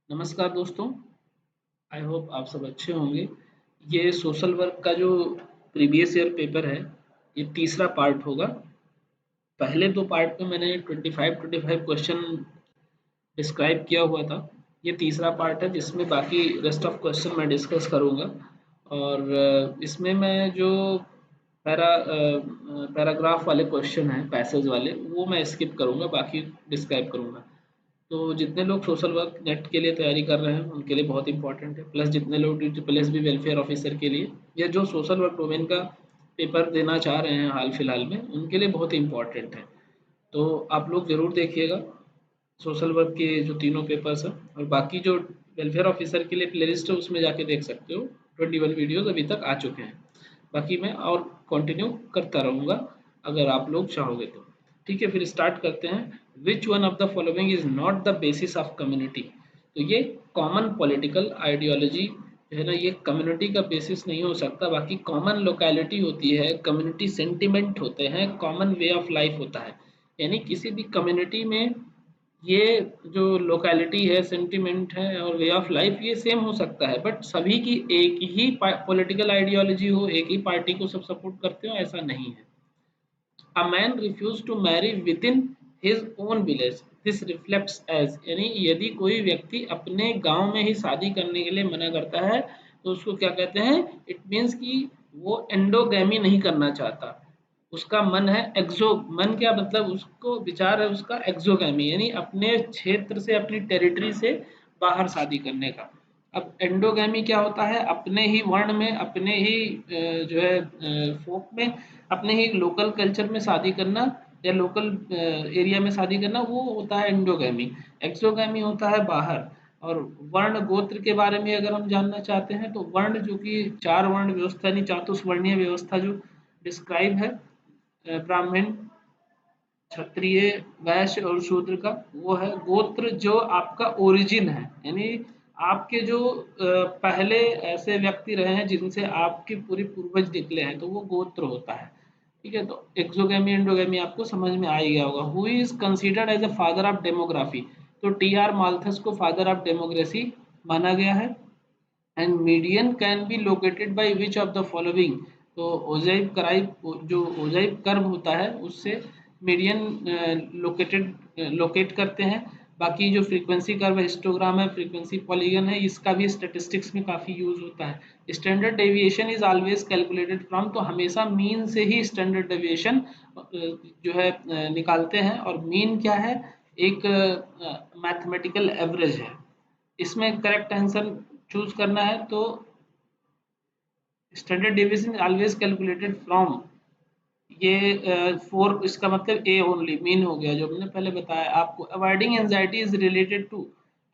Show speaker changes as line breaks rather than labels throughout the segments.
नमस्कार दोस्तों। I hope आप सब अच्छे होंगे। ये सोशल वर्क का जो प्रीवियस ईयर पेपर है, ये तीसरा पार्ट होगा। पहले दो पार्ट में मैंने 25 क्वेश्चन डिस्क्राइब किया हुआ था। ये तीसरा पार्ट है जिसमें बाकी रेस्ट ऑफ क्वेश्चन मैं डिस्कस करूँगा। और इसमें मैं जो पैराग्राफ वाले क्वेश्चन हैं, पैसेज वाले, वो मैं स्किप करूँगा, बाकी डिस्क्राइब करूँगा। तो जितने लोग सोशल वर्क नेट के लिए तैयारी कर रहे हैं उनके लिए बहुत इंपॉर्टेंट है, प्लस जितने लोग DSSB वेलफेयर ऑफिसर के लिए या जो सोशल वर्क डोमेन का पेपर देना चाह रहे हैं हाल फिलहाल में, उनके लिए बहुत इंपॉर्टेंट है। तो आप लोग ज़रूर देखिएगा सोशल वर्क के जो तीनों पेपर्स हैं। और बाकी जो वेलफेयर ऑफिसर के लिए प्लेलिस्ट है उसमें जाके देख सकते हो, 21 वीडियोस अभी तक आ चुके हैं। बाकी मैं और कंटिन्यू करता रहूँगा अगर आप लोग चाहोगे तो। ठीक है, फिर स्टार्ट करते हैं। Which one of the following is not the basis of community. तो ये कॉमन पॉलिटिकल आइडियोलॉजी है ना, ये कम्युनिटी का बेसिस नहीं हो सकता। बाकी कॉमन लोकेलिटी होती है, कम्युनिटी सेंटिमेंट होते हैं, कॉमन वे ऑफ लाइफ होता है। यानी किसी भी कम्युनिटी में ये जो लोकेलिटी है, सेंटिमेंट है और वे ऑफ लाइफ, ये सेम हो सकता है, बट सभी की एक ही पॉलिटिकल आइडियोलॉजी हो, एक ही पार्टी को सब सपोर्ट करते हो, ऐसा नहीं है। A man refused to marry within his own village. This reflects as, यानी यदि कोई व्यक्ति अपने गांव में ही शादी करने के लिए मना करता है तो उसको क्या कहते हैं? इट मीन्स कि वो एंडोगैमी नहीं करना चाहता, उसका मन है एक्सो। मन क्या मतलब, उसको विचार है उसका एक्सोगैमी, यानी अपने क्षेत्र से, अपनी टेरिटरी से बाहर शादी करने का। अब एंडोगैमी क्या होता है? अपने ही वर्ण में, अपने ही जो है फोक में, अपने ही लोकल कल्चर में शादी करना या लोकल एरिया में शादी करना, वो होता है एंडोगैमी। एक्सोगैमी होता है बाहर। और वर्ण गोत्र के बारे में अगर हम जानना चाहते हैं तो वर्ण जो कि चार वर्ण व्यवस्था यानी चातुर्वर्णीय व्यवस्था जो डिस्क्राइब है ब्राह्मण, क्षत्रिय, वैश्य और शूद्र का, वो है गोत्र जो आपका ओरिजिन है, यानी आपके जो पहले ऐसे व्यक्ति रहे हैं जिनसे आपके पूरे पूर्वज निकले हैं, तो वो गोत्र होता है। ठीक है, तो एक्सोगैमी एंडोगैमी आपको समझ में आ ही गया होगा। Who is considered as a father of demography. तो TR माल्थस को फादर ऑफ डेमोक्रेसी माना गया है। And median can be located by which of the following. तो ओजाइव कराइव, जो ओजाइव कर्व होता है उससे मीडियन लोकेट करते हैं। बाकी जो फ्रीक्वेंसी कर्व हिस्टोग्राम है, फ्रीक्वेंसी पॉलीगन है, इसका भी स्टेटिस्टिक्स में काफ़ी यूज होता है। Standard deviation is always calculated from, तो हमेशा मीन से ही स्टैंडर्ड डेविएशन जो है निकालते हैं। और मीन क्या है? एक मैथमेटिकल एवरेज है। इसमें करेक्ट आंसर चूज करना है तो standard deviation always calculated from, ये फोर, इसका मतलब ए ओनली मीन हो गया, जो मैंने पहले बताया आपको। Avoiding anxiety is related to,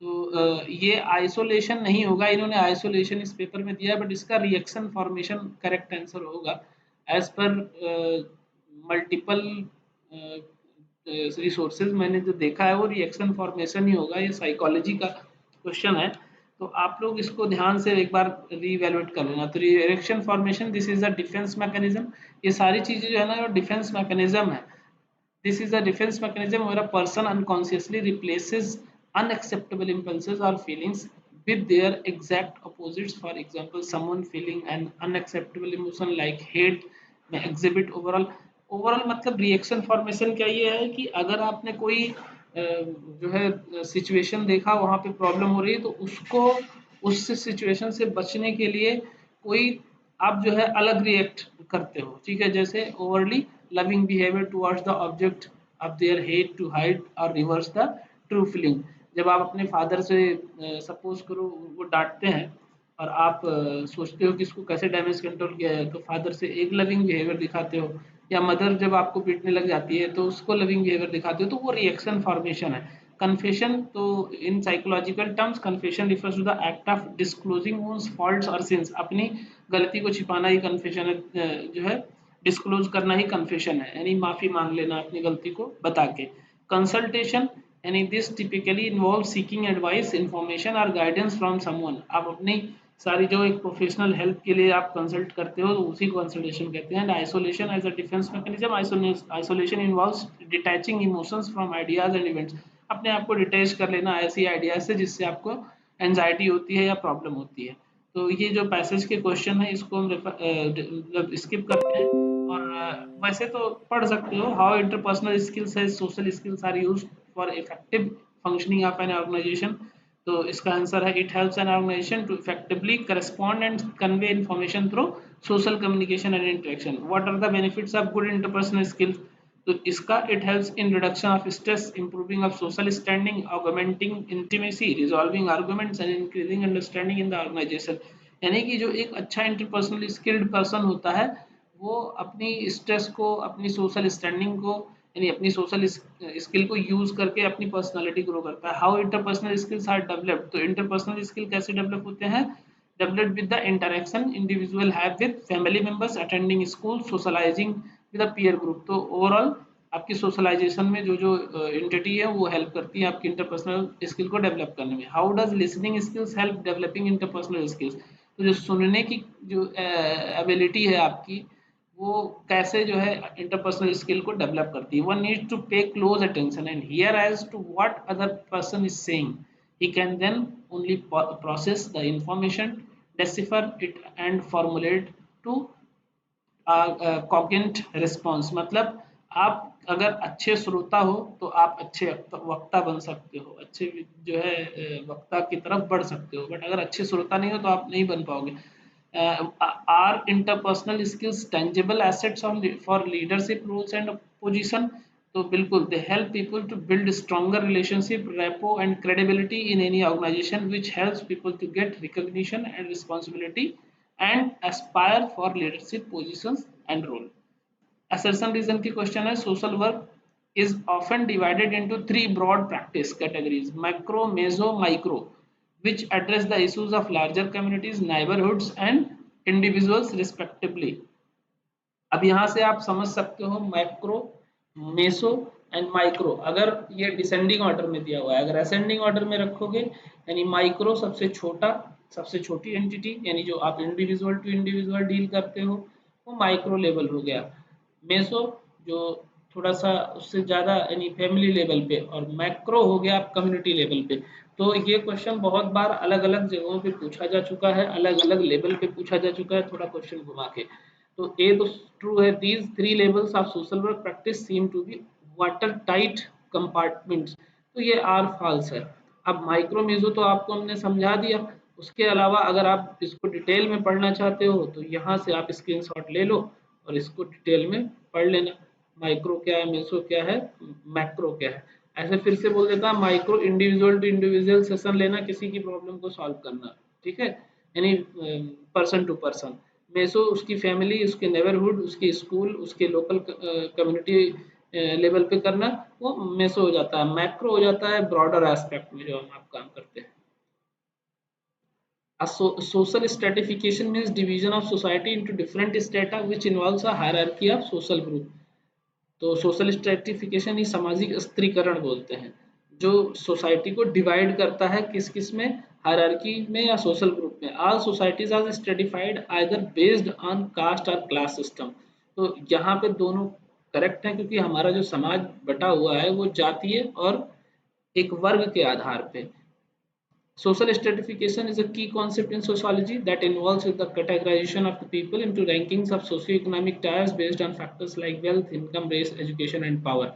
तो ये आइसोलेशन नहीं होगा, इन्होंने आइसोलेशन इस पेपर में दिया है, बट इसका रिएक्शन फॉर्मेशन करेक्ट आंसर होगा। एज पर मल्टीपल रिसोर्सेज मैंने जो देखा है वो रिएक्शन फॉर्मेशन ही होगा, ये साइकोलॉजी का क्वेश्चन है। तो आप लोग इसको ध्यान से एक बार रीवैल्यूएट कर लेना। तो reaction formation, this is a defence mechanism. ये सारी चीजें जो है ना, डिफेंस मैकेनिज्म है। This is a defence mechanism where a person unconsciously replaces unacceptable impulses or feelings with their exact opposites. For example, someone feeling an unacceptable emotion like hate may exhibit overall मतलब reaction formation क्या ये है कि अगर आपने कोई जो है सिचुएशन देखा, वहां पे प्रॉब्लम हो रही है, तो उसको, उस सिचुएशन से बचने के लिए कोई आप जो है अलग रिएक्ट करते हो। ठीक है, जैसे overly loving behavior towards the object of their hate to hide or reverse the true feeling। जब आप अपने फादर से सपोज करो वो डांटते हैं और आप सोचते हो कि इसको कैसे डैमेज कंट्रोल किया जाए, तो फादर से एक लविंग बिहेवियर दिखाते हो, या मदर जब आपको पीटने लग जाती है तो उसको लविंग बिहेवियर दिखाते हो, तो वो रिएक्शन फॉर्मेशन है। कन्फेशन, तो in psychological terms confession refers to the act of disclosing one's faults और सिंस। अपनी गलती को छिपाना ही कन्फेशन है, जो है डिस्क्लोज करना ही कन्फेशन है, यानी माफी मांग लेना अपनी गलती को बता के। कंसल्टेशन, यानी this typically involve seeking advice, information और गाइडेंस फ्रॉम समवन। आप अपनी सारी जो एक प्रोफेशनल हेल्प के लिए आप कंसल्ट करते हो, तो उसी को कंसल्टेशन कहते हैं। Isolation as a defence mechanism, isolation involves detaching emotions from ideas and events. अपने आप को डिटैच कर लेना ऐसी आइडियाज से जिससे आपको एंजाइटी होती है या प्रॉब्लम होती है। तो ये जो पैसेज के क्वेश्चन है इसको हम मतलब स्किप करते हैं। और वैसे तो पढ़ सकते हो, हाउ इंटरपर्सनल स्किल्स है social skills are used for effective functioning of an organisation. तो इसका आंसर है it helps an organisation to effectively correspond and convey information through social communication and interaction. What are the benefits of good interpersonal skills? तो इसका it helps in reduction of stress, improving of social standing, augmenting intimacy, resolving arguments and increasing understanding in the organisation. यानी कि जो एक अच्छा interpersonal skilled person होता है वो अपनी स्ट्रेस को, अपनी सोशल स्टैंडिंग को, यानी अपनी सोशल स्किल को यूज करके अपनी पर्सनालिटी ग्रो करता है। How interpersonal skills are developed? तो इंटरपर्सनल स्किल कैसे डेवलप होते हैं? Developed with the interaction individual have with family members, attending school, socialising with a peer group. तो ओवरऑल आपकी सोशलाइजेशन में जो जो एंटिटी है वो हेल्प करती है आपकी इंटरपर्सनल स्किल को डेवलप करने में। How does listening skills help developing interpersonal skills? तो जो सुनने की जो एबिलिटी है आपकी, वो कैसे जो है इंटरपर्सनल स्किल को डेवलप करती है? One need to pay close attention and hear as to what other person is saying. He can then only process the information, decipher it and formulate to cognate response. मतलब आप अगर अच्छे श्रोता हो तो आप अच्छे वक्ता बन सकते हो, अच्छे जो है वक्ता की तरफ बढ़ सकते हो, बट अगर अच्छे श्रोता नहीं हो तो आप नहीं बन पाओगे। Are interpersonal skills tangible assets for leadership roles and position? तो बिल्कुल, they help people to build stronger relationship, rapport and credibility in any organisation which helps people to get recognition and responsibility and aspire for leadership positions and role. Assertion reason की question है, social work is often divided into three broad practice categories: macro, meso, micro, which address the issues of larger communities, neighborhoods and individuals respectively. अब यहाँ से आप समझ सकते हो macro, meso and micro. अगर ये डिसेंडिंग ऑर्डर में दिया हुआ है, अगर असेंडिंग ऑर्डर में रखोगे यानी माइक्रो सबसे छोटा, सबसे छोटी एंटिटी, यानी जो आप इंडिविजुअल टू इंडिविजुअल डील करते हो वो माइक्रो लेवल हो गया। मेसो जो थोड़ा सा उससे ज़्यादा यानी फैमिली लेवल पे, और मैक्रो हो गया आप कम्युनिटी लेवल पे। तो ये क्वेश्चन बहुत बार अलग अलग जगहों पे पूछा जा चुका है, अलग अलग लेवल पे पूछा जा चुका है, थोड़ा क्वेश्चन घुमा के। तो ए तो ट्रू है, these three levels of social work practice seem to be watertight compartments. तो ये आर फॉल्स है। अब माइक्रो मेसो तो आपको हमने समझा दिया, उसके अलावा अगर आप इसको डिटेल में पढ़ना चाहते हो तो यहाँ से आप स्क्रीनशॉट ले लो और इसको डिटेल में पढ़ लेना। माइक्रो क्या है, मेसो क्या है, मैक्रो क्या है। ऐसे फिर से बोल देता, micro individual to individual session लेना, किसी की प्रॉब्लम को सॉल्व करना, ठीक है, यानी पर्सन टू पर्सन। मेसो उसकी फैमिली, उसके नेबरहुड, उसकी स्कूल, उसके लोकल कम्युनिटी लेवल पे करना, वो मेसो हो जाता है। मैक्रो हो जाता है ब्रॉडर एस्पेक्ट में जो हम आप काम करते हैं। A social stratification means division of society into different strata which involves a hierarchy of social group. तो सोशल स्ट्रेटिफिकेशन ही सामाजिक स्त्रीकरण बोलते हैं, जो सोसाइटी को डिवाइड करता है किस किस में, हायरार्की में या सोशल ग्रुप में। All societies are stratified either based on caste और क्लास सिस्टम। तो यहाँ पे दोनों करेक्ट है, क्योंकि हमारा जो समाज बटा हुआ है वो जातीय और एक वर्ग के आधार पे। Social stratification is a key concept in sociology that involves the categorization of the people into rankings of socio-economic tiers based on factors like wealth, income, race, education and power.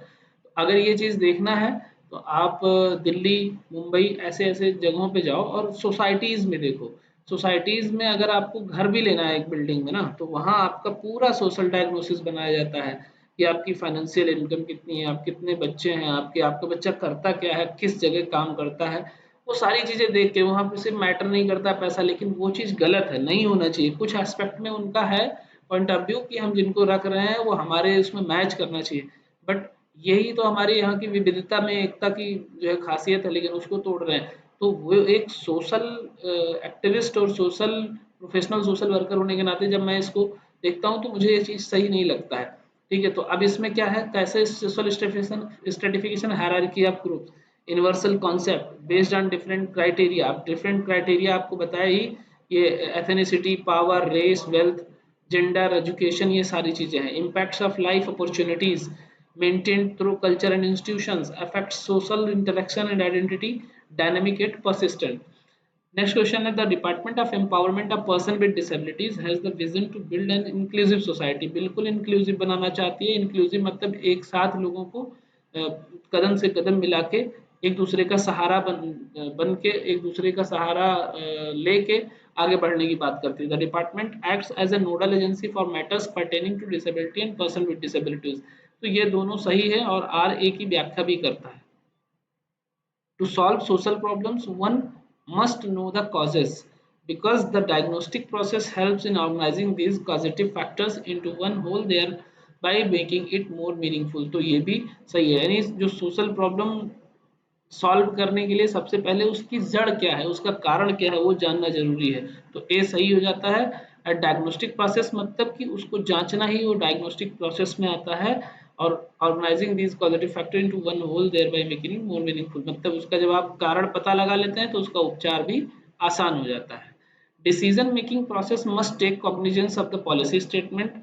अगर ये चीज़ देखना है तो आप दिल्ली, मुंबई ऐसे ऐसे जगहों पे जाओ और सोसाइटीज़ में देखो। सोसाइटीज़ में अगर आपको घर भी लेना है एक बिल्डिंग में ना, तो वहाँ आपका पूरा सोशल डायग्नोसिस बनाया जाता है कि आपकी फाइनेंशियल इनकम कितनी है, आप कितने बच्चे हैं, आपके आपका बच्चा करता क्या है, किस जगह काम करता है। वो सारी चीज़ें देख के वहाँ पे सिर्फ मैटर नहीं करता पैसा, लेकिन वो चीज़ गलत है, नहीं होना चाहिए। कुछ एस्पेक्ट में उनका है पॉइंट ऑफ व्यू कि हम जिनको रख रहे हैं वो हमारे उसमें मैच करना चाहिए, बट यही तो हमारे यहाँ की विविधता में एकता की जो है खासियत है, लेकिन उसको तोड़ रहे हैं। तो वो एक सोशल एक्टिविस्ट और सोशल प्रोफेशनल सोशल वर्कर होने के नाते जब मैं इसको देखता हूँ तो मुझे ये चीज़ सही नहीं लगता है। ठीक है, तो अब इसमें क्या है, कैसे social stratification, hierarchy of group, universal concept based on different criteria. अब डिफरेंट क्राइटेरिया आपको बताया ही, ये ethnicity, power, race, wealth, gender, education, ये सारी चीज़ें हैं। Impacts of life opportunities maintained through culture and institutions affects social interaction and identity, dynamic yet persistent. Next question है the department of empowerment of person with disabilities has the vision to build an inclusive society. बिल्कुल inclusive बनाना चाहती है। Inclusive मतलब एक साथ लोगों को कदम से कदम मिला के एक दूसरे का सहारा बन के एक दूसरे का सहारा लेके आगे बढ़ने की बात करती है। The department acts as a nodal agency for matters pertaining to disability and person with disabilities. तो ये दोनों सही है और आर ए की व्याख्या भी करता है। To solve social problems, one must know the causes because the diagnostic process helps in organizing these causative factors into one whole thereby making it more meaningful। तो ये भी सही है, यानी जो सोशल प्रॉब्लम सॉल्व करने के लिए सबसे पहले उसकी जड़ क्या है, उसका कारण क्या है, वो जानना जरूरी है। तो ए सही हो जाता है। डायग्नोस्टिक प्रोसेस मतलब कि उसको जांचना ही वो डायग्नोस्टिक प्रोसेस में आता है। और organizing these positive factor into one whole there by making it more meaningful मतलब उसका जब आप कारण पता लगा लेते हैं तो उसका उपचार भी आसान हो जाता है। Decision making process must take cognizance of the policy statement.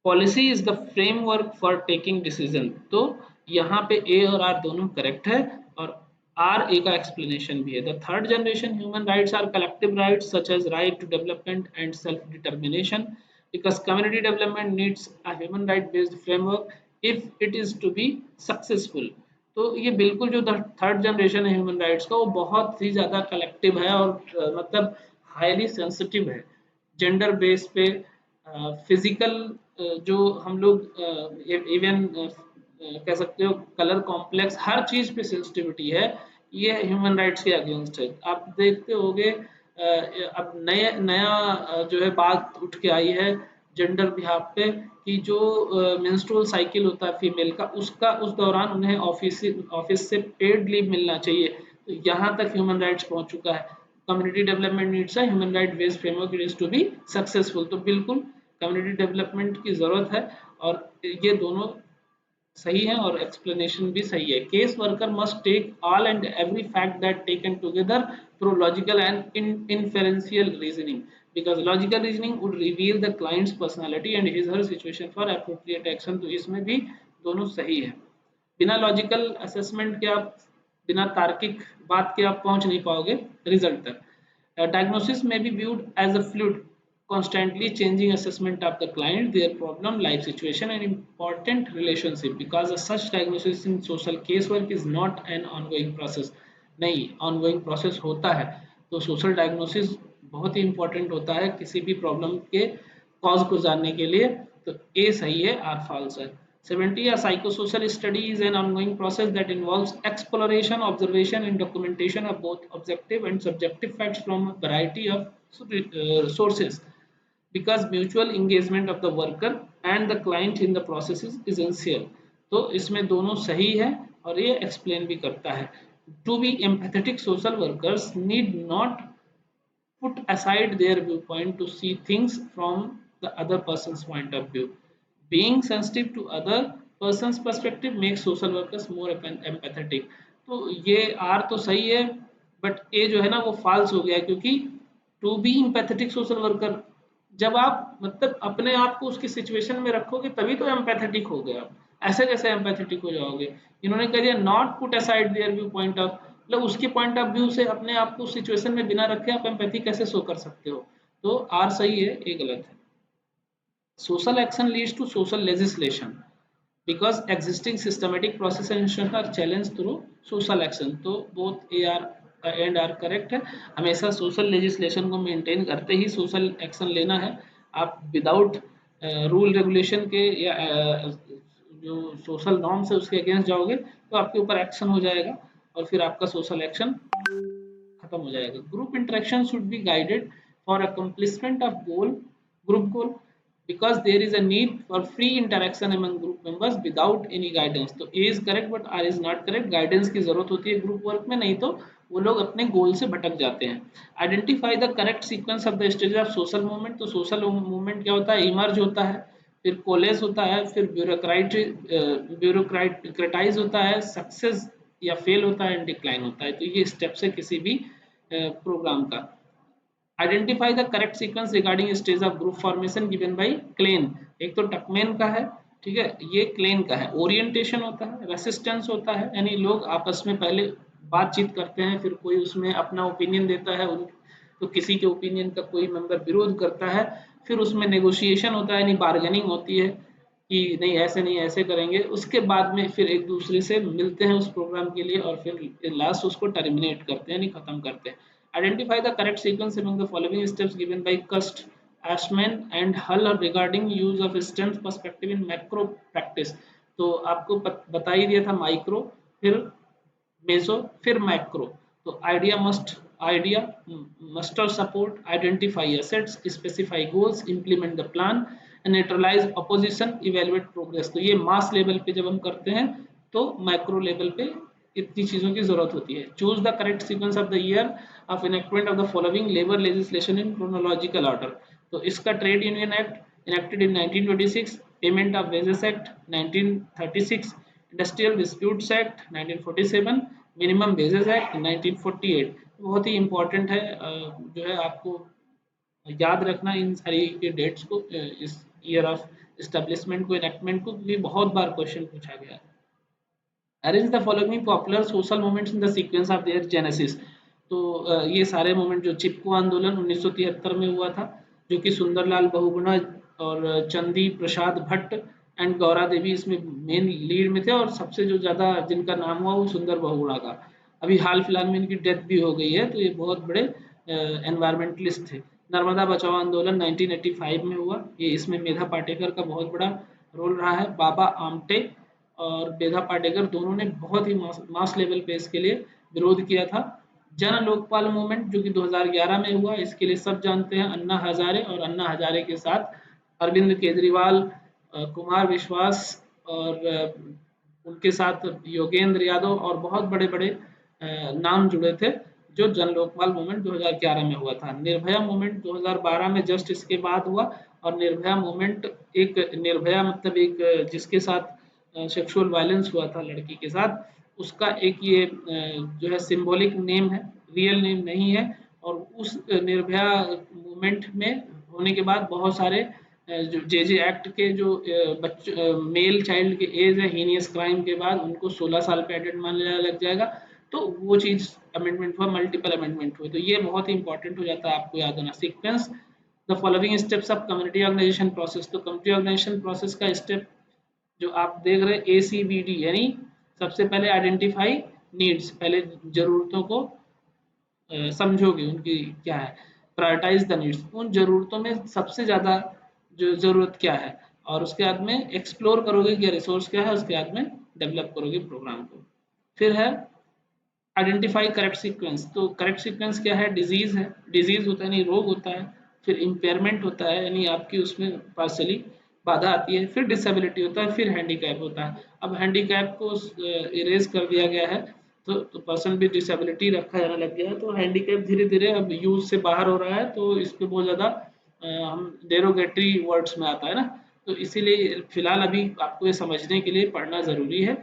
Policy is the framework for taking decision. तो यहाँ पे ए और आर दोनों करेक्ट है और आर ए का एक्सप्लेनेशन भी है। The third generation human rights are collective rights such as right to development and self determination because community development needs a human right based framework if it is to be successful. तो ये बिल्कुल जो third generation है human rights का वो बहुत ही ज़्यादा कलेक्टिव है और मतलब हाईली सेंसिटिव है। जेंडर बेस पे फिजिकल जो हम लोग इवन कह सकते हो कलर कॉम्प्लेक्स हर चीज पे सेंसिटिविटी है। ये ह्यूमन राइट्स के अगेंस्ट है। आप देखते होंगे अब नया नया जो है बात उठ के आई है जेंडर बिहाफ पे कि जो मेंस्ट्रुअल साइकिल होता है फीमेल का उसका उस दौरान उन्हें ऑफिस से पेड लीव मिलना चाहिए। तो यहाँ तक ह्यूमन राइट्स पहुंच चुका है। कम्युनिटी डेवलपमेंट नीड्स है human right based framework it is to be successful. तो बिल्कुल कम्युनिटी डेवलपमेंट की जरूरत है और ये दोनों सही है और एक्सप्लेनेशन भी सही है। Case worker must take all and every fact that taken together through logical and inferential reasoning because logical reasoning would reveal the client's personality and his her situation for appropriate action. तो इसमें भी दोनों सही है। बिना logical assessment के आप बिना तार्किक बात के आप पहुंच नहीं पाओगे रिजल्ट तक। Diagnosis may be viewed as a fluid, constantly changing assessment of the client, their problem, life situation, and important relationship. Because such diagnosis in social casework is not an ongoing process. नहीं, ongoing process होता है। तो social diagnosis बहुत ही important होता है किसी भी problem के cause को जानने के लिए। तो A सही है, R false है। 70 A psychosocial study is an ongoing process that involves exploration, observation, and documentation of both objective and subjective facts from a variety of sources. Because mutual engagement of the worker and the client in the process is essential। तो इसमें दोनों सही है और ये explain भी करता है। To be empathetic, social workers need not put aside their viewpoint to see things from the other person's point of view. Being sensitive to other person's perspective makes social workers more empathetic। तो ये are तो सही है but ए जो है ना वो false हो गया क्योंकि to be empathetic social worker जब आप मतलब अपने आप को उसकी सिचुएशन में रखोगे तभी तो एम्पैथेटिक हो गए आप। ऐसे कैसे एम्पैथेटिक हो जाओगे। इन्होंने कह दिया not put aside there view point of मतलब उसके पॉइंट ऑफ व्यू से अपने आप को सिचुएशन में बिना रखे आप एम्पैथी कैसे शो कर सकते हो। तो आर सही है ए गलत है। Social action leads to social legislation because existing systematic process and institutions are challenged through social action। तो both A are and are correct है। हमेशा सोशल लेजिस्लेशन को मेंटेन करते ही सोशल एक्शन लेना है। आप विदाउट रूल रेगुलेशन के या जो सोशल नॉर्म्स है उसके अगेंस्ट जाओगे तो आपके ऊपर एक्शन हो जाएगा और फिर आपका सोशल एक्शन खत्म हो जाएगा। Group interaction should be guided for accomplishment of goal group goal because there is a need for free interaction among group members without any guidance। तो A is correct but R is not correct। Guidance की जरूरत होती है group work में नहीं तो वो लोग अपने गोल से भटक जाते हैं। Identify the correct sequence of the stage of social movement. तो सोशल मूवमेंट क्या होता है इमर्ज होता है फिर कोलेस होता है फिर ब्यूरोक्रेटाइज होता है सक्सेस या फेल होता है एंड डिक्लाइन होता है। तो ये स्टेप्स है किसी भी प्रोग्राम का। Identify the correct sequence regarding stage of group formation given by Klein. एक तो टकमैन का है ठीक है ये क्लेन का है। ओरिएंटेशन होता है रेसिस्टेंस होता है यानी लोग आपस में पहले बातचीत करते हैं, फिर कोई उसमें अपना ओपिनियन देता है, उन तो किसी के ओपिनियन का कोई मेंबर विरोध करता है, फिर उसमें नेगोशिएशन होता है, यानी बार्गेनिंग होती है कि नहीं ऐसे नहीं ऐसे करेंगे, उसके बाद में फिर एक दूसरे से मिलते हैं उस प्रोग्राम के लिए और फिर लास्ट उसको टर्मिनेट करते हैं यानी खत्म करते हैं। Identify the correct sequence among the following steps given by कस्ट, एशमैन एंड हल regarding use of strength perspective in macro practice. तो आपको बता ही दिया था माइक्रो, फिर मेसो, फिर मैक्रो। तो idea muster support, identify assets, specify goals, implement the plan, neutralise opposition, evaluate progress. तो ये मास लेवल पे जब हम करते हैं तो मैक्रो लेवल पे इतनी चीजों की जरूरत होती है। Choose the correct sequence of the year of enactment of the following labour legislation in chronological order. तो इसका trade union act enacted in 1926, payment of wages act 1936, industrial disputes act 1947, minimum wages act 1948। बहुत ही important है, जो है आपको याद रखना इन सारी डेट्स को, इस ईयर ऑफ एस्टेब्लिशमेंट को, इनेक्टमेंट को, क्योंकि बहुत बार क्वेश्चन पूछा गया है। Arrange the following popular social movements in the sequence of their genesis. तो ये सारे मूवमेंट, जो चिपको आंदोलन 1973 में हुआ था, जो कि सुंदरलाल बहुगुणा और चंदी प्रसाद भट्ट एंड गौरा देवी इसमें मेन लीड में थे, और सबसे जो ज़्यादा जिनका नाम हुआ वो सुंदर बहुगुणा का। अभी हाल फिलहाल में इनकी डेथ भी हो गई है, तो ये बहुत बड़े एनवायरमेंटलिस्ट थे। नर्मदा बचाओ आंदोलन 1985 में हुआ, ये इसमें मेधा पाटेकर का बहुत बड़ा रोल रहा है। बाबा आमटे और मेधा पाटेकर दोनों ने बहुत ही मास लेवल पे इसके लिए विरोध किया था। जन लोकपाल मूवमेंट जो कि 2011 में हुआ, इसके लिए सब जानते हैं, अन्ना हजारे, और अन्ना हजारे के साथ अरविंद केजरीवाल, कुमार विश्वास और उनके साथ योगेंद्र यादव और बहुत बड़े बड़े नाम जुड़े थे, जो जन लोकपाल मूवमेंट 2011 में हुआ था। निर्भया मूवमेंट 2012 में जस्ट इसके बाद हुआ, और निर्भया मूवमेंट एक निर्भया मतलब एक जिसके साथ सेक्सुअल वायलेंस हुआ था लड़की के साथ, उसका एक ये जो है सिंबॉलिक नेम है, रियल नेम नहीं है। और उस निर्भया मूवमेंट में होने के बाद बहुत सारे जो जे एक्ट के जो मेल चाइल्ड के एज है हीनियस क्राइम के बाद, उनको 16 साल पे एडेड मानने लग जाएगा, तो वो चीज अमेंडमेंट हुआ, मल्टीपल अमेंडमेंट हुए। तो ये बहुत ही इंपॉर्टेंट हो जाता है, आपको याद होना sequence. The following steps of community organisation process. तो कम्युनिटी ऑर्गेनाइजेशन प्रोसेस का स्टेप जो आप देख रहे हैं ACBD, यानी सबसे पहले आइडेंटिफाई नीड्स, पहले जरूरतों को समझोगे उनकी क्या है, प्रायोरिटाइज द नीड्स, उन जरूरतों में सबसे ज़्यादा जो ज़रूरत क्या है, और उसके बाद में एक्सप्लोर करोगे कि रिसोर्स क्या है, उसके बाद में डेवलप करोगे प्रोग्राम को। फिर है आइडेंटिफाई करेक्ट सीक्वेंस। तो करेक्ट सीक्वेंस क्या है, डिजीज है, डिजीज होता है यानी रोग होता है, फिर इम्पेयरमेंट होता है यानी आपकी उसमें पार्सली बाधा आती है, फिर डिसेबिलिटी होता है, फिर हैंडीकैप होता है। अब हैंडीकैप को इरेज कर दिया गया है, तो पर्सन भी डिसेबिलिटी रखा जाने लग गया है, तो हैंडीकैप धीरे धीरे अब यूज से बाहर हो रहा है, तो इस पर बहुत ज़्यादा हम डेरोगेटरी वर्ड्स में आता है ना, तो इसीलिए फिलहाल अभी आपको ये समझने के लिए पढ़ना ज़रूरी है।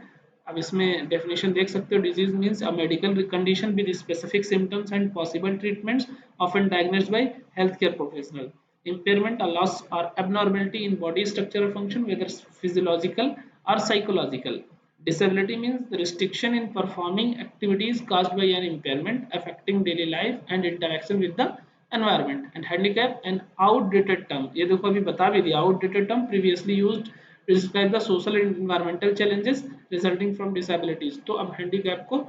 अब इसमें डेफिनेशन देख सकते हो, disease means a medical condition with specific symptoms and possible treatments often diagnosed by health care professional. Impairment, a loss or abnormality in body structure or function, whether physiological or psychological. Disability means the restriction in performing activities caused by an impairment affecting daily life and interaction with the environment. And handicap, an outdated term, ये देखो अभी बता भी दिया, outdated term previously used to describe the social and environmental challenges resulting from disabilities। तो अब handicap को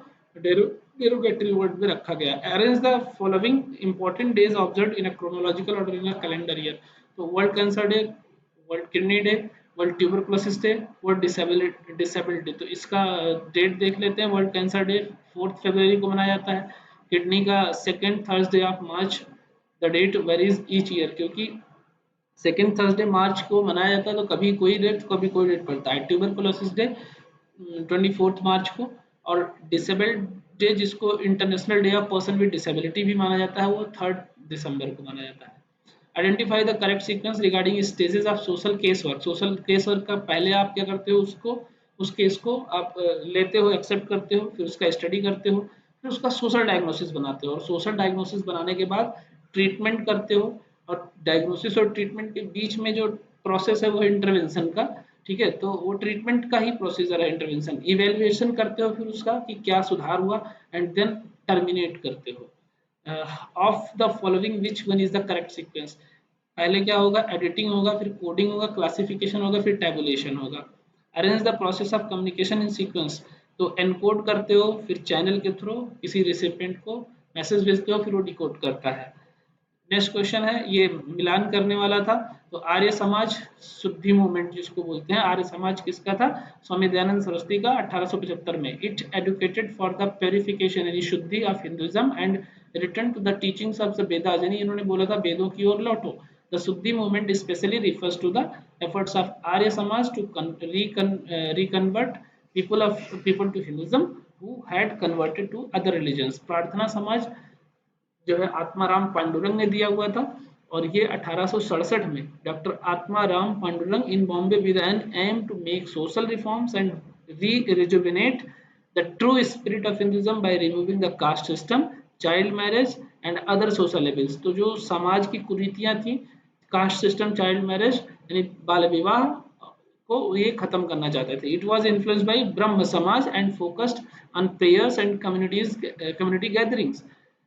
derogatory word में रखा गया। Arrange the following important days observed in a chronological order in a calendar year। तो world cancer day, world kidney day, world tuberculosis day, world disability. तो इसका date देख लेते हैं। वर्ल्ड कैंसर डे 4 फरवरी को मनाया जाता है, किडनी का 2nd Thursday of March. The date varies each year, क्योंकि 2nd थर्सडे मार्च को मनाया जाता है, तो कभी कोई डेट कभी कोई डेट पड़ता है। ट्यूबरकुलोसिस डे 24 मार्च को, और डिसेबल्ड डे जिसको international day of person with disability भी माना जाता है, वो 3 दिसंबर को माना जाता है। Identify the correct sequence regarding stages of social case work. Social case work का पहले आप क्या करते हो, उसको उस केस को आप लेते हो, एक्सेप्ट करते हो, फिर उसका स्टडी करते हो, फिर उसका सोशल डायग्नोसिस बनाते हो, और सोशल डायग्नोसिस बनाने के बाद ट्रीटमेंट करते हो। और डायग्नोसिस और ट्रीटमेंट के बीच में जो प्रोसेस है वो इंटरवेंशन का, ठीक है, तो वो ट्रीटमेंट का ही प्रोसीजर है इंटरवेंशन। इवेल्युएशन करते हो फिर उसका कि क्या सुधार हुआ, एंड देन टर्मिनेट करते हो। Of the following which one is the correct sequence? पहले क्या होगा, एडिटिंग होगा, फिर कोडिंग होगा, क्लासिफिकेशन होगा, फिर टैबुलेशन होगा। Arrange the process of communication in sequence, तो एनकोड करते हो, फिर चैनल के थ्रू किसी रिसिपिएंट को मैसेज भेजते हो, फिर वो डिकोड करता है। नेक्स्ट क्वेश्चन है, ये मिलान करने वाला था। तो आर्य समाज शुद्धि मूवमेंट जिसको बोलते हैं, आर्य समाज किसका था? स्वामी दयानंद सरस्वती का, 1875 में। It educated for the purification यानी shuddhi of Hinduism and return to the teachings of the Vedas, यानी इन्होंने बोला था वेदों की ओर लौटो। The shuddhi movement specially refers to the efforts of Arya Samaj to reconvert people to Hinduism who had converted to other religions। प्रार्थना समाज जो है आत्माराम पांडुरंग ने दिया हुआ था, और ये 1867 में doctor Atmaram Pandurang in Bombay with an aim to make social reforms and rejuvenate the true spirit of Hinduism by removing the caste system, child marriage and other social evils। तो जो समाज की कुरीतियां थी, कास्ट सिस्टम, चाइल्ड मैरिज यानी बाल विवाह को ये खत्म करना चाहते थे। It was influenced by Brahmo Samaj and focused on prayers and community gatherings.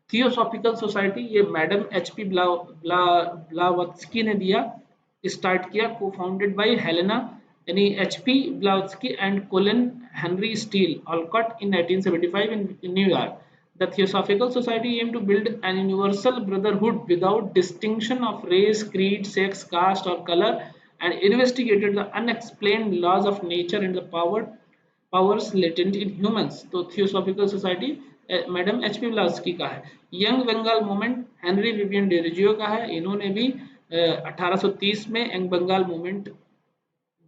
Theosophical society, ये मैडम एच.पी. ब्लावत्स्की ने दिया, स्टार्ट किया, को फाउंडेड बाय हेलेना यानी H P. Blavatsky and Colin Henry Steel Olcott in 1975 in New York। The Theosophical Society aimed to build an universal brotherhood without distinction of race, creed, sex, caste, or color, and investigated the unexplained laws of nature and the powers latent in humans। तो theosophical society madam H P Blavatsky का है। Young Bengal movement Henry Vivian Derozio का है। इन्होंने भी 1830 में young Bengal movement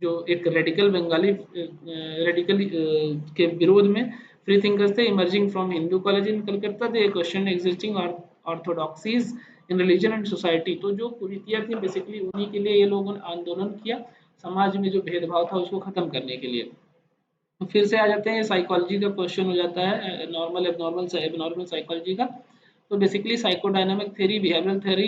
जो एक रेडिकल बंगाली रेडिकल के विरोध में फ्री थिंकर्स थे, emerging from Hindu College in Calcutta, they question existing orthodoxies in religion and society. तो जो कुरीतियां थी बेसिकली उन्हीं के लिए ये लोगों ने आंदोलन किया, समाज में जो भेदभाव था उसको खत्म करने के लिए। तो फिर से आ जाते हैं, साइकोलॉजी का क्वेश्चन हो जाता है, नॉर्मल एबनॉर्मल साइकोलॉजी का। तो basically psychodynamic theory, behavioural theory,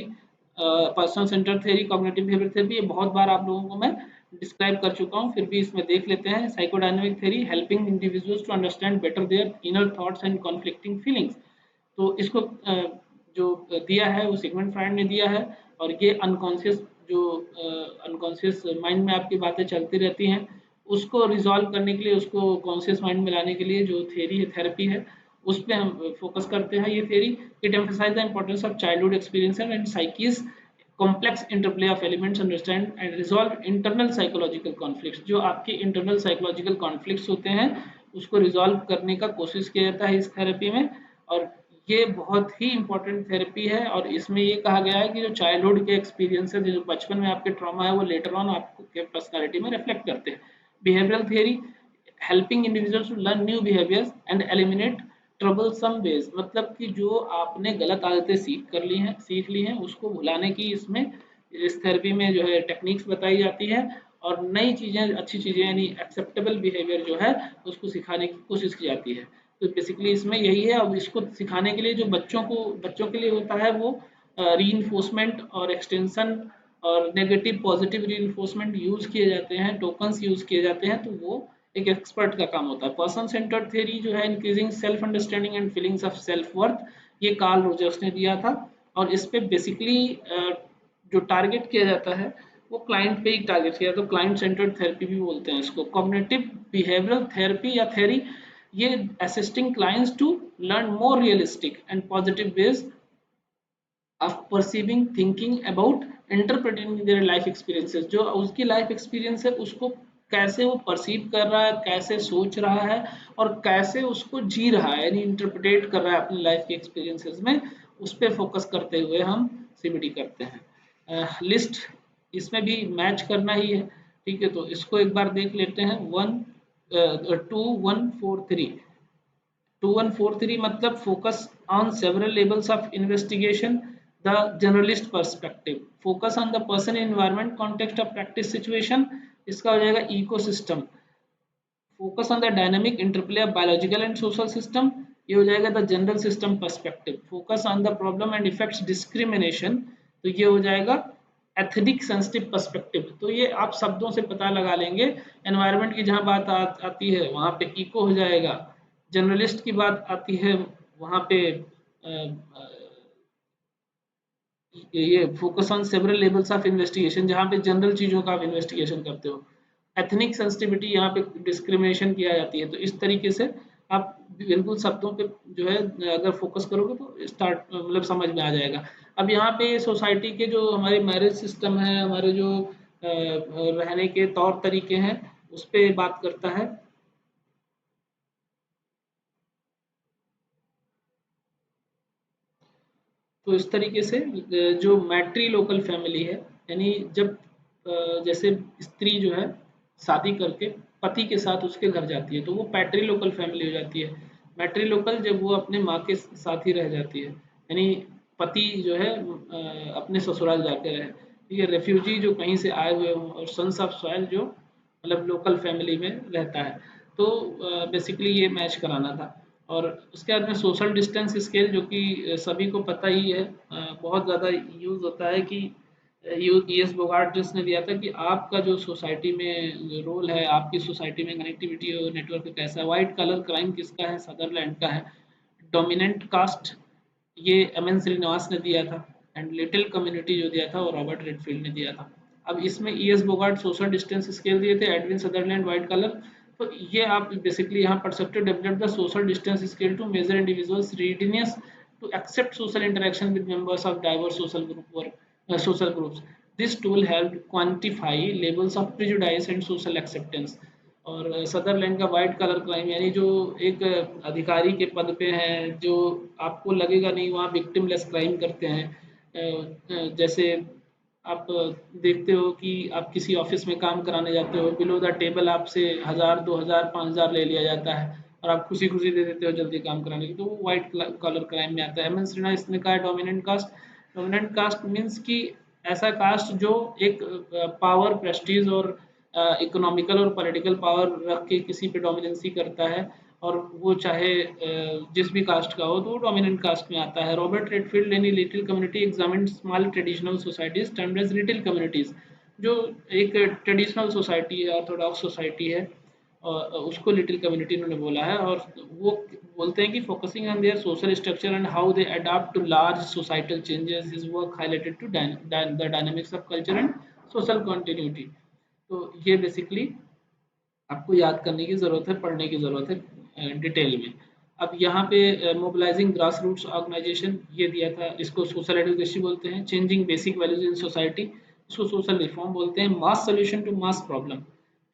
personal centre theory, cognitive behaviour theory, ये बहुत बार आप लोगों को मैं डिस्क्राइब कर चुका हूँ, फिर भी इसमें देख लेते हैं। Psychodynamic theory helping individuals to understand better their inner thoughts and conflicting feelings. तो इसको जो दिया है वो सिगमंड फ्रायड ने दिया है, और ये अनकॉन्शियस जो अनकॉन्शियस माइंड में आपकी बातें चलती रहती हैं उसको रिजॉल्व करने के लिए, उसको कॉन्शियस माइंड में लाने के लिए जो थ्योरी है, थेरेपी है, उस पर हम फोकस करते हैं। ये theory it emphasise the importance of childhood experience and साइकीज complex interplay of elements, understand and resolve internal psychological conflicts. जो आपके इंटरनल साइकोलॉजिकल कॉन्फ्लिक्ट्स होते हैं उसको रिजॉल्व करने का कोशिश किया जाता है इस थेरेपी में, और ये बहुत ही इंपॉर्टेंट थेरेपी है। और इसमें ये कहा गया है कि जो चाइल्डहुड के एक्सपीरियंस है, जो बचपन में आपके ट्रॉमा है, वो लेटर ऑन आपके पर्सनालिटी में रिफ्लेक्ट करते हैं। Behavioral theory helping individuals to learn new behaviors and eliminate troublesome ways, मतलब कि जो आपने गलत आदतें सीख ली हैं उसको भुलाने की इसमें इस थेरेपी में जो है टेक्निक्स बताई जाती है, और नई चीज़ें, अच्छी चीज़ें यानी एक्सेप्टेबल बिहेवियर जो है उसको सिखाने की कोशिश की जाती है। तो बेसिकली इसमें यही है। अब इसको सिखाने के लिए जो बच्चों के लिए होता है वो रीइंफोर्समेंट और एक्सटेंशन और नेगेटिव पॉजिटिव रीइंफोर्समेंट यूज किए जाते हैं, टोकन्स यूज किए जाते हैं, तो वो एक एक्सपर्ट का काम होता है। पर्सन सेंटर्ड थ्योरी जो है increasing self understanding and feelings of self worth, ये कार्ल रोजर्स ने दिया था, और इस पे बेसिकली जो टारगेट किया जाता है वो क्लाइंट पे ही टारगेट किया जाता है, तो क्लाइंट सेंटर्ड थेरेपी भी बोलते हैं इसको। कॉग्निटिव बिहेवियरल थेरेपी या थ्योरी, ये assisting clients to learn more realistic and positive ways of perceiving, thinking about, interpreting their life experiences। जो उसकी लाइफ एक्सपीरियंस है उसको कैसे वो परसीव कर रहा है, कैसे सोच रहा है, और कैसे उसको जी रहा है, यानी इंटरप्रेट कर रहा है अपनी लाइफ के एक्सपीरियंसेस में, उस पर फोकस करते हुए हम सीबीटी करते हैं। लिस्ट इसमें भी मैच करना ही है, ठीक है, तो इसको एक बार देख लेते हैं। 2143 2143 मतलब focus on several levels of investigation, the journalist perspective, focus on the person environment context of practice situation, इसका हो जाएगा ecosystem, focus on the dynamic interplay of biological and social system, ये हो जाएगा the general system perspective, focus on the problem and effects discrimination, तो ये हो जाएगा एथनिक सेंसिटिव पर्सपेक्टिव, तो ये आप शब्दों से पता लगा लेंगे। एनवायरनमेंट की जहाँ बात आती है वहाँ पे इको हो जाएगा। जर्नलिस्ट की बात आती है वहाँ पे ये focus on several levels of investigation, जहाँ पे जनरल चीज़ों का आप इन्वेस्टिगेशन करते हो। एथनिक सेंसिटिविटी यहाँ पे डिस्क्रिमिनेशन किया जाती है। तो इस तरीके से आप बिल्कुल शब्दों पे जो है अगर फोकस करोगे तो स्टार्ट मतलब समझ में आ जाएगा। अब यहाँ पे सोसाइटी के जो हमारे मैरिज सिस्टम है, हमारे जो रहने के तौर तरीके हैं, उस पर बात करता है। तो इस तरीके से जो मैट्री लोकल फैमिली है, यानी जब जैसे स्त्री जो है शादी करके पति के साथ उसके घर जाती है तो वो पैट्री लोकल फैमिली हो जाती है। मैट्री लोकल जब वो अपने माँ के साथ ही रह जाती है, यानी पति जो है अपने ससुराल जाकर रहे। ये रेफ्यूजी जो कहीं से आए हुए हों और सन्स ऑफ सॉइल जो मतलब लोकल फैमिली में रहता है। तो बेसिकली ये मैच कराना था। और उसके बाद में सोशल डिस्टेंस स्केल, जो कि सभी को पता ही है, बहुत ज़्यादा यूज़ होता है कि यूएस बोगार्ट ने दिया था कि आपका जो सोसाइटी में रोल है, आपकी सोसाइटी में कनेक्टिविटी और नेटवर्क कैसा है। वाइट कलर क्राइम किसका है? सदरलैंड का है। डोमिनेंट कास्ट ये एमएन श्रीनिवास ने दिया था। एंड लिटिल कम्युनिटी जो दिया था वो रॉबर्ट रेडफील्ड ने दिया था। अब इसमें ईएस बोगार्ट सोशल डिस्टेंस स्केल दिए थे, एडविन सदरलैंड वाइट कलर। तो ये आप बेसिकली यहाँ पढ़ सकते हो, develop the social distance scale to measure individuals readiness to accept social interaction with members of diverse social groups. This tool helped quantify levels of prejudice and social acceptance. और Sutherland का white colour crime, यानी जो एक अधिकारी के पद पे हैं, जो आपको लगेगा नहीं वहाँ विक्टिम लेस क्राइम करते हैं। जैसे आप देखते हो कि आप किसी ऑफिस में काम कराने जाते हो, बिलो द टेबल आपसे 1000 2000 5000 ले लिया जाता है और आप खुशी खुशी दे देते हो जल्दी काम कराने की, तो वो वाइट कलर क्राइम में आता है। एम एन श्रीना इसने कहा dominant caste. Dominant caste means कि ऐसा कास्ट जो एक पावर प्रेस्टीज और इकोनॉमिकल और पॉलिटिकल पावर रख के किसी पे डोमिनेंसी करता है, और वो चाहे जिस भी कास्ट का हो तो वो डोमिनेंट कास्ट में आता है। रॉबर्ट रेडफील्ड यानी little community examined small traditional societies termed as little communities. जो एक ट्रेडिशनल सोसाइटी है, ऑर्थोडॉक्स सोसाइटी है, उसको लिटिल कम्युनिटी इन्होंने बोला है। और वो बोलते हैं कि focusing on their social structure and how they adapt to large societal changes is work highlighted to the dynamics of culture and social continuity. तो ये बेसिकली आपको याद करने की ज़रूरत है, पढ़ने की ज़रूरत है डिटेल में। अब यहाँ पे मोबिलाइजिंग ग्रास रूट्स ऑर्गेनाइजेशन ये दिया था, इसको सोशल एडवोकेसी बोलते हैं। Changing basic values in society, इसको सोशल रिफॉर्म बोलते हैं। मास सोल्यूशन टू मास प्रॉब्लम,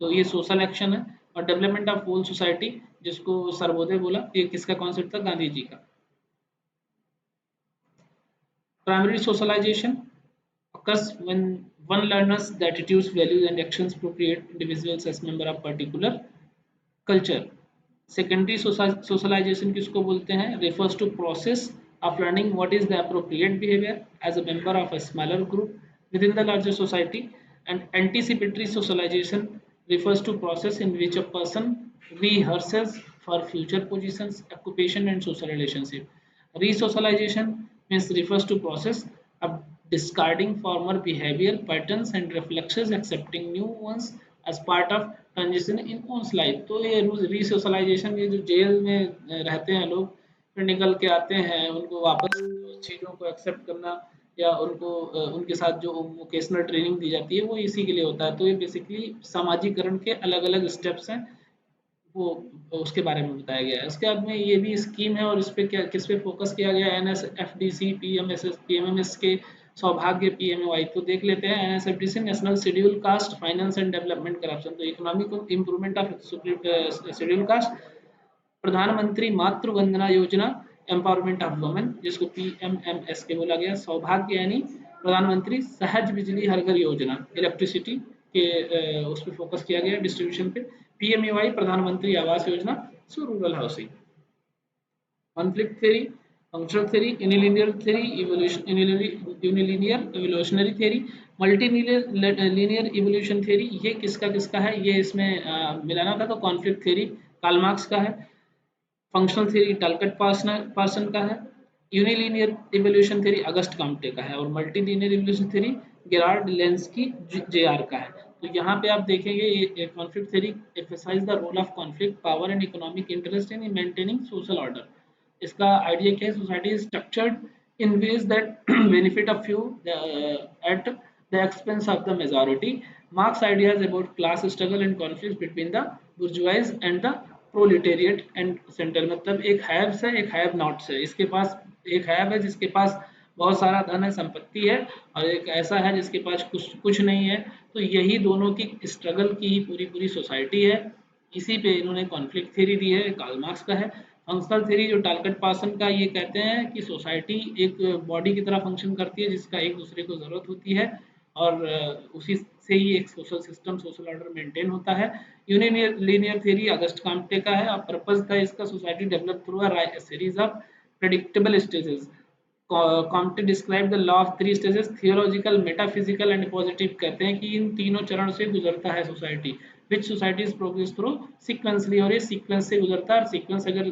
तो ये सोशल एक्शन है। और डेवलपमेंट ऑफ होल सोसाइटी, जिसको सर्वोदय बोला, ये किसका कॉन्सेप्ट था? गांधी जी का। Primary socialisation occurs when one learns the attitudes, values, and actions appropriate individuals as member of particular culture. Secondary socialization किसको बोलते हैं? Refers to process of learning what is the appropriate behavior as a member of a smaller group within the larger society. And anticipatory socialization refers to process in which a person rehearses for future positions, occupation, and social relationship. Resocialization means refers to process of discarding former behavior patterns and reflexes, accepting new ones as part of transition in one's life. तो ये रीसोशलाइजेशन, ये जो jail में रहते हैं लोग, फिर निकल के आते हैं, उनको वापस चीज़ों को एक्सेप्ट करना या उनको उनके साथ जो वोकेशनल ट्रेनिंग दी जाती है वो इसी के लिए होता है। तो ये बेसिकली सामाजिकरण के अलग अलग स्टेप्स हैं, वो उसके बारे में बताया गया है। उसके बाद में ये भी स्कीम है और इस पे क्या किस पे फोकस किया गया है? एनएसएफडीसी, पीएमएमएस के सौभाग्य, पीएमएवाई। तो देख लेते हैं। NSFDC national schedule caste finance and development corporation, तो economic improvement of schedule caste. Pradhan Mantri Matru Vandana Yojana, empowerment of women, जिसको पीएमएमएस के बोला गया। सौभाग्य यानी प्रधानमंत्री सहज बिजली हर घर योजना, इलेक्ट्रिसिटी के उस पर फोकस किया गया, डिस्ट्रीब्यूशन पे। PMAY Pradhan Mantri Awas Yojana, so rural housing. Conflict theory, functional theory, unilinear theory, unilinear evolutionary theory, multi linear evolution theory. ये किसका है? ये इसमें मिलाना था, तो कॉन्फ्लिक्ट थ्योरी कार्ल मार्क्स का है। फंक्शनल थ्योरी टलकट पार्सन का है। Unilinear evolution theory Auguste Comte का है। और multi linear evolution theory Gerhard Lenski J R का है। तो यहाँ पे आप देखेंगे ये conflict theory emphasise the role of conflict power and economic interest in maintaining social order. इसका आइडिया क्या है, society is structured in ways that benefit a few at the expense of the majority. Marx ideas about class struggle and conflict between the बुर्जुआइज and the proletariat and centre. मतलब एक haves है, एक have nots है। इसके पास एक have है जिसके पास बहुत सारा धन है, संपत्ति है, और एक ऐसा है जिसके पास कुछ कुछ नहीं है। तो यही दोनों की स्ट्रगल की ही पूरी पूरी सोसाइटी है। इसी पे इन्होंने कॉन्फ्लिक्ट थ्योरी दी है, कार्ल मार्क्स का है। फंक्शनल थ्योरी जो टालकट पार्सन का, ये कहते हैं कि सोसाइटी एक बॉडी की तरह फंक्शन करती है जिसका एक दूसरे को ज़रूरत होती है, और उसी से ही एक social system, social order maintain होता है। यूनिलिनियर थ्योरी अगस्ट काम्टे का है, और पर्पस था इसका society develop through a series of predictable stages. Comte describe the law of three stages, theological, metaphysical and positive. कहते हैं कि इन तीनों चरण से गुजरता है society, which society is progress through sequentially. और ये सीक्वेंस से गुजरता है, और सीक्वेंस अगर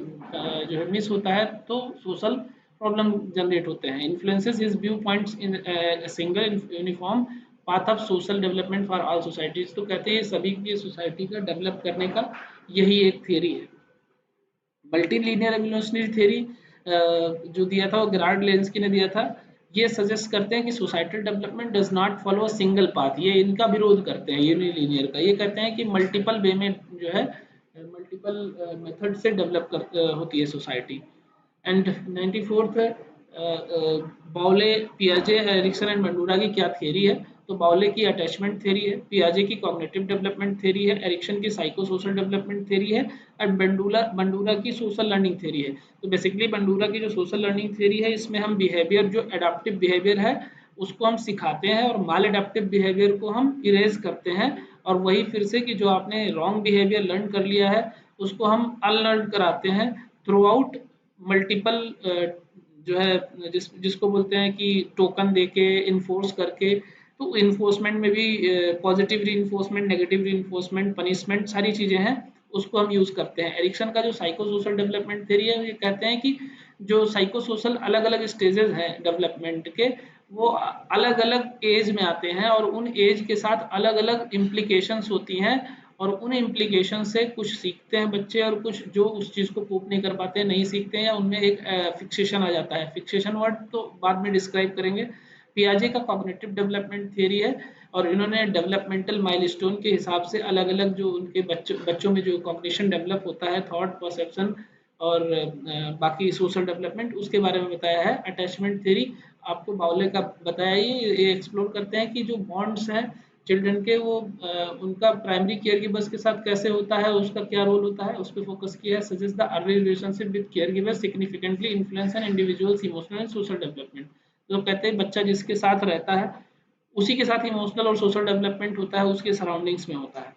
जो है मिस होता है तो सोशल प्रॉब्लम जनरेट होते हैं। Influences is view points in single uniform path of social development for all societies. तो कहते हैं सभी की सोसाइटी का डेवलप करने का यही एक थियरी है। मल्टी लीनियर एवोल्यूशनरी थ्योरी जो दिया था वो गेरार्ड लेंस्की ने दिया था। ये सजेस्ट करते हैं कि societal development does not follow a single path. ये इनका विरोध करते हैं यूनिलीनियर का। ये कहते हैं कि मल्टीपल वे में जो है, मल्टीपल मेथड से डेवलप कर होती है सोसाइटी। एंड 94th है बाउले, पियाजे, एरिक्सन एंड बंडूरा की क्या थ्योरी है। तो बाउले की अटैचमेंट थ्योरी है, पियाजे की कॉग्निटिव डेवलपमेंट थ्योरी है, एरिक्सन की साइको सोशल डेवलपमेंट थ्योरी है, और बंडूरा की सोशल लर्निंग थ्योरी है। तो बेसिकली बंडूरा की जो सोशल लर्निंग थ्योरी है, इसमें हम बिहेवियर, जो एडाप्टिव बिहेवियर है उसको हम सिखाते हैं, और माल एडाप्टिव बिहेवियर को हम इरेज करते हैं। और वही फिर से कि जो आपने रॉन्ग बिहेवियर लर्न कर लिया है उसको हम अनलर्न कराते हैं थ्रू आउट मल्टीपल जो है जिसको बोलते हैं कि टोकन देके, इन्फोर्स करके। तो इन्फोर्समेंट में भी पॉजिटिव री, नेगेटिव री, पनिशमेंट, सारी चीज़ें हैं, उसको हम यूज़ करते हैं। एरिक्सन का जो साइको सोशल डेवलपमेंट थ्योरी है, ये कहते हैं कि जो साइको सोशल अलग अलग स्टेजेस हैं डेवलपमेंट के, वो अलग अलग एज में आते हैं, और उन एज के साथ अलग अलग इम्प्लीकेशंस होती हैं, और उन इम्प्लीकेशन से कुछ सीखते हैं बच्चे, और कुछ जो उस चीज़ को कोप नहीं कर पाते, नहीं सीखते हैं, या उनमें एक फिक्सेशन आ जाता है। फिक्सेशन वर्ड तो बाद में डिस्क्राइब करेंगे। पियाजे का कॉग्निटिव डेवलपमेंट थियरी है, और इन्होंने डेवलपमेंटल माइलस्टोन के हिसाब से अलग अलग जो उनके बच्चों में जो कॉग्निशन डेवलप होता है, थॉट, परसेप्शन और बाकी सोशल डेवलपमेंट, उसके बारे में बताया है। अटैचमेंट थ्योरी आपको बाउले का बताया, ये एक्सप्लोर करते हैं कि जो बॉन्ड्स हैं चिल्ड्रन के, वो उनका प्राइमरी केयर गिवर्स के साथ कैसे होता है, उसका क्या रोल होता है, उस पर फोकस किया है। Suggest the early relationship with care giver significantly influence an individual's emotional and social development. तो कहते हैं बच्चा जिसके साथ रहता है उसी के साथ इमोशनल और सोशल डेवलपमेंट होता है, उसके सराउंडिंग्स में होता है।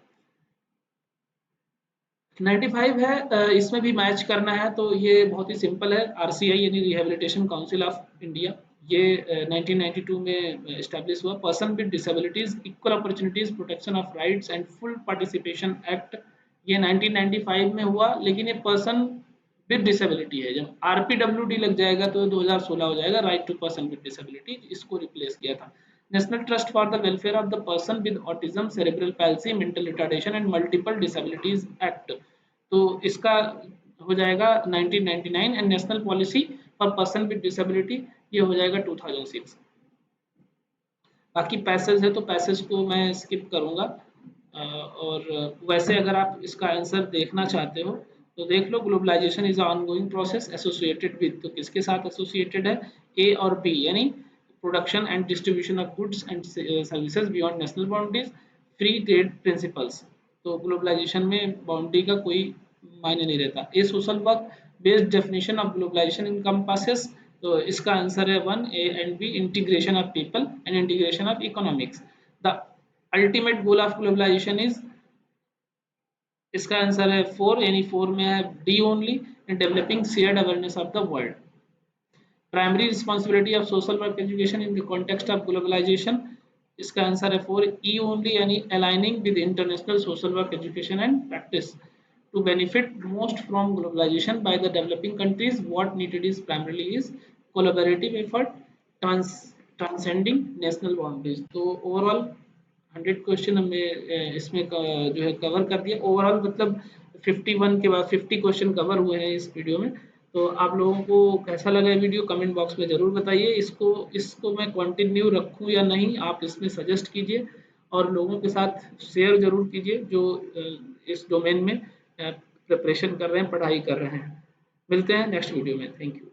95 है, इसमें भी मैच करना है तो ये बहुत ही सिंपल है। आरसीआई यानी रिहेबिलिटेशन काउंसिल ऑफ इंडिया, ये 1992 में इस्टेब्लिश हुआ। Person with disabilities, equal opportunities, protection of rights and full participation act, ये 1995 में हुआ। लेकिन ये पर्सन विद डिसेबिलिटी है, जब आरपीडब्ल्यूडी लग जाएगा तो 2016 हो जाएगा, right to person with disability, इसको रिप्लेस किया था। National trust for the welfare of the person with autism, cerebral palsy, mental retardation and multiple disabilities act, तो इसका हो जाएगा 1999। And national policy for person with disability, ये हो जाएगा 2006। बाकी पैसेज है तो पैसेज को मैं स्किप करूंगा। और वैसे अगर आप इसका आंसर देखना चाहते हो तो देख लो। Globalisation is ongoing process associated with, तो किसके साथ एसोसिएटेड है, ए और बी, यानी production and distribution of goods and services beyond national boundaries, free trade principles. तो ग्लोबलाइजेशन में बाउंड्री का कोई मायने नहीं रहता। A social work based definition of globalisation encompasses, तो इसका आंसर है 1 A and B, integration of people and integration of economics. The ultimate goal of globalisation is, इसका आंसर है 4, यानी 4 में है D only, in developing shared awareness of the world. Primary responsibility of social work education in the context of globalisation, इसका answer है 4 E only, यानी aligning with international social work education and practice to benefit most from globalization by the developing countries. What needed is primarily is collaborative effort, transcending national boundaries. तो overall 100 question हमने इसमें जो है cover कर दिया। Overall मतलब 51 के बाद 50 क्वेश्चन कवर हुए हैं इस वीडियो में। तो आप लोगों को कैसा लगा ये वीडियो कमेंट बॉक्स में ज़रूर बताइए। इसको मैं कंटिन्यू रखूं या नहीं, आप इसमें सजेस्ट कीजिए और लोगों के साथ शेयर ज़रूर कीजिए जो इस डोमेन में प्रिपरेशन कर रहे हैं, पढ़ाई कर रहे हैं। मिलते हैं नेक्स्ट वीडियो में। Thank you.